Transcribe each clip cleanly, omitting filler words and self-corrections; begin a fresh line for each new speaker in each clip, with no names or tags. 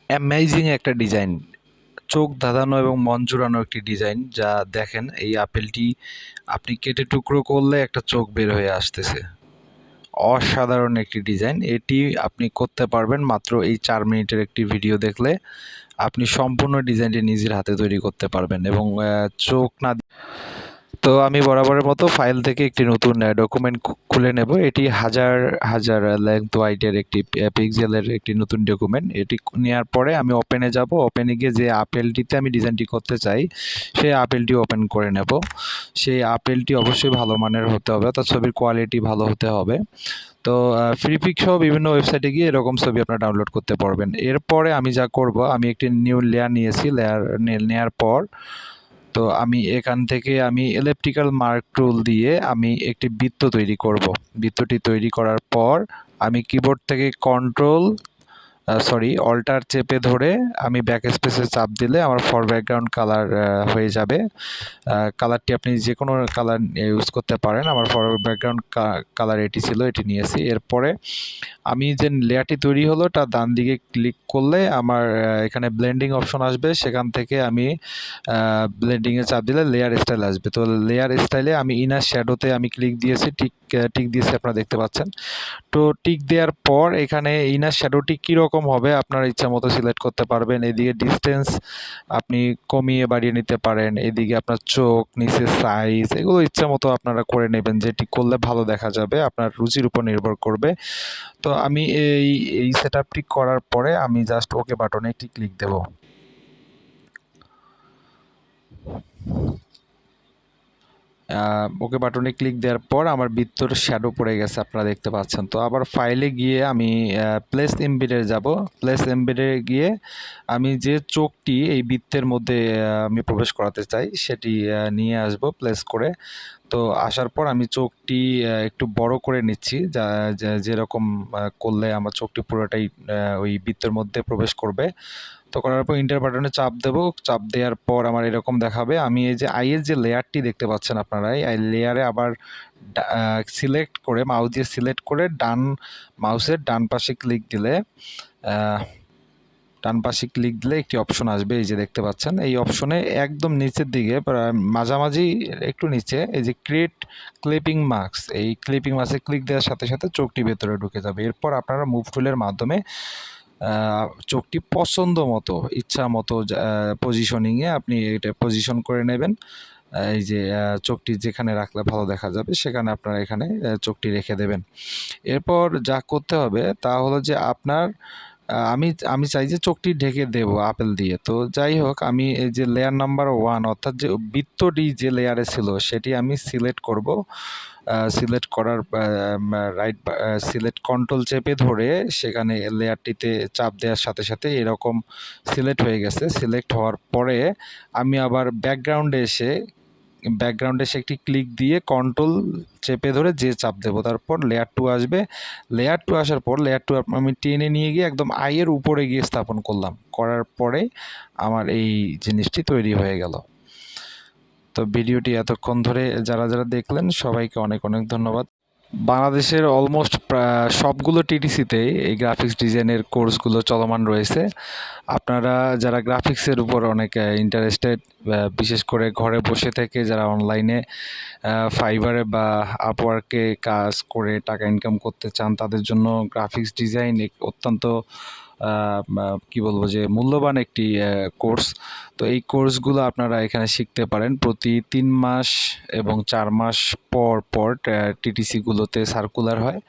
Amazing একটা design, চোখ ধাঁধানো এবং মন জুড়ানো একটি ডিজাইন। যা দেখেন, এই আপেলটি আপনি কেটে টুকরো করলে একটা চোখ বের হয়ে আসতেছে। অসাধারণ একটি ডিজাইন। এটি আপনি করতে পারবেন মাত্র এই 4 মিনিটের একটি ভিডিও দেখলে। আপনি সম্পূর্ণ ডিজাইনটি নিজের হাতে তৈরি করতে পারবেন এবং চোখ না। তো আমি বরাবরের মতো ফাইল থেকে একটি নতুন ডকুমেন্ট খুলে নেব। এটি হাজার হাজার লেংথ ওয়াইডের একটি পিক্সেলের একটি নতুন ডকুমেন্ট। এটি নেওয়ার পরে আমি ওপেনে যাব। ওপেনে গিয়ে যে আপেলটিতে আমি ডিজাইনটি করতে চাই সেই আপেলটি ওপেন করে নেব। সেই আপেলটি অবশ্যই ভালো মানের হতে হবে, অর্থাৎ ছবির কোয়ালিটি ভালো হতে হবে। তো ফ্রি পিক সহ বিভিন্ন ওয়েবসাইটে গিয়ে এরকম ছবি আপনারা ডাউনলোড করতে পারবেন। এরপরে আমি যা করব, আমি একটি নিউ লেয়ার নিয়েছি। লেয়ার নেওয়ার পর তো আমি এখান থেকে আমি elliptical মার্ক টুল দিয়ে আমি একটি বৃত্ত তৈরি করব। বৃত্তটি তৈরি করার পর আমি কিবোর্ড থেকে অল্টার চেপে ধরে আমি ব্যাক স্পেসে চাপ দিলে আমার ব্যাকগ্রাউন্ড কালার হয়ে যাবে। কালারটি আপনি যে কোনো কালার ইউজ করতে পারেন। আমার ব্যাকগ্রাউন্ড কালার এটি ছিল, এটি নিয়েছি। এরপরে আমি যে লেয়ারটি তৈরি হলো তার ডান দিকে ক্লিক করলে আমার এখানে ব্লেন্ডিং অপশন আসবে। সেখান থেকে আমি ব্লেন্ডিংয়ে চাপ দিলে লেয়ার স্টাইল আসবে। তো লেয়ার স্টাইলে আমি ইনার শ্যাডোতে আমি ক্লিক দিয়েছি, টিক দিয়েছি, আপনারা দেখতে পাচ্ছেন। তো টিক দেওয়ার পর এখানে ইনার শ্যাডোটি কীরকম হবে আপনার ইচ্ছা মতো সিলেক্ট করতে পারবেন। এদিকে ডিস্টেন্স আপনি কমিয়ে বাড়িয়ে নিতে পারেন। এদিকে আপনার চোখ, নিচে সাইজ, এগুলো ইচ্ছা মতো আপনারা করে নেবেন। যেটি করলে ভালো দেখা যাবে আপনার রুচির উপর নির্ভর করবে। তো আমি এই সেটআপটি করার পরে আমি জাস্ট ওকে বাটনে একটি ক্লিক দেব। ওকে বাটনে ক্লিক দেওয়ার পর আমার বৃত্তর শ্যাডো পড়ে গেছে, আপনারা দেখতে পাচ্ছেন। তো আবার ফাইলে গিয়ে আমি প্লেস এমবেডে যাব। প্লেস এমবেডে গিয়ে আমি যে চোখটি এই বৃত্তের মধ্যে আমি প্রবেশ করাতে চাই সেটি নিয়ে আসব প্লেস করে। তো আসার পর আমি চোখটি একটু বড় করে নিচ্ছি, যেরকম করলে আমার চোখটি পুরোটাই ওই বৃত্তের মধ্যে প্রবেশ করবে। তো করার পর ইন্টার বাটনে চাপ দেব। চাপ দেওয়ার পর আমার এরকম দেখাবে। আমি এই যে আইয়ের যে লেয়ারটি দেখতে পাচ্ছেন আপনারা, এই লেয়ারে আবার সিলেক্ট করে মাউস দিয়ে সিলেক্ট করে মাউসের ডান পাশে ক্লিক দিলে একটি অপশন আসবে, এই যে দেখতে পাচ্ছেন। এই অপশনে একদম নিচের দিকে মাঝামাঝি একটু নিচে এই যে ক্রিয়েট ক্লিপিং মার্কস, এই ক্লিপিং মার্কসে ক্লিক দেওয়ার সাথে সাথে চোখটি ভেতরে ঢুকে যাবে। এরপর আপনারা মুভ টুলের মাধ্যমে চোখটি পছন্দ মতো ইচ্ছা মতো পজিশনিংয়ে আপনি এটা পজিশন করে নেবেন। এই যে চোখটি যেখানে রাখলে ভালো দেখা যাবে সেখানে আপনারা এখানে চোখটি রেখে দেবেন। এরপর যা করতে হবে তা হলো যে আপনার আমি চাই যে চোখটি ঢেকে দেব আপেল দিয়ে। তো যাই হোক, আমি এই যে লেয়ার নাম্বার 1 অর্থাৎ যে বৃত্তটি যে লেয়ারে ছিল সেটি আমি সিলেক্ট করব। সিলেক্ট করার সিলেক্ট কন্ট্রোল চেপে ধরে সেখানে লেয়ারটিতে চাপ দেওয়ার সাথে সাথে এরকম সিলেক্ট হয়ে গেছে। সিলেক্ট হওয়ার পরে আমি আবার ব্যাকগ্রাউন্ডে এসে একটি ক্লিক দিয়ে কন্ট্রোল চেপে ধরে যে চাপ দেব, তারপর লেয়ার 2 আসবে। লেয়ার 2 আসার পর লেয়ার 2 আমি টেনে নিয়ে গিয়ে একদম আইয়ের উপরে গিয়ে স্থাপন করলাম। করার পরে আমার এই জিনিসটি তৈরি হয়ে গেল। তো ভিডিওটি এতক্ষণ ধরে যারা দেখলেন সবাইকে অনেক অনেক ধন্যবাদ। বাংলাদেশের অলমোস্ট সবগুলো টিটিসিতেই এই গ্রাফিক্স ডিজাইনের কোর্সগুলো চলমান রয়েছে। আপনারা যারা গ্রাফিক্সের উপর অনেক ইন্টারেস্টেড, বিশেষ করে ঘরে বসে থেকে যারা অনলাইনে ফাইবারে বা আপওয়ার্কে কাজ করে টাকা ইনকাম করতে চান, তাদের জন্য গ্রাফিক্স ডিজাইন অত্যন্ত কি বলবো যে মূল্যবান একটি কোর্স। তো এই কোর্সগুলো আপনারা এখানে শিখতে পারেন। প্রতি 3 মাস এবং 4 মাস পর পর টিটিসিগুলোতে সার্কুলার হয়,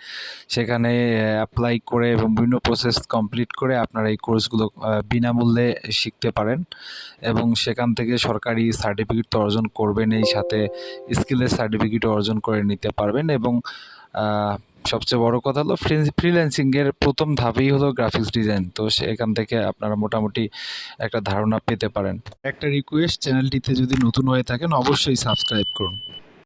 সেখানে অ্যাপ্লাই করে এবং বিভিন্ন প্রসেস কমপ্লিট করে আপনারা এই কোর্সগুলো বিনামূল্যে শিখতে পারেন এবং সেখান থেকে সরকারি সার্টিফিকেট তো অর্জন করবেন, এই সাথে স্কিলের সার্টিফিকেট অর্জন করে নিতে পারবেন। এবং সবচেয়ে বড় কথা হলো ফ্রিল্যান্সিংয়ের প্রথম ধাপেই হলো গ্রাফিক্স ডিজাইন। তো সেখান থেকে আপনারা মোটামুটি একটা ধারণা পেতে পারেন। একটা রিকোয়েস্ট, চ্যানেলটিতে যদি নতুন হয়ে থাকেন অবশ্যই সাবস্ক্রাইব করুন।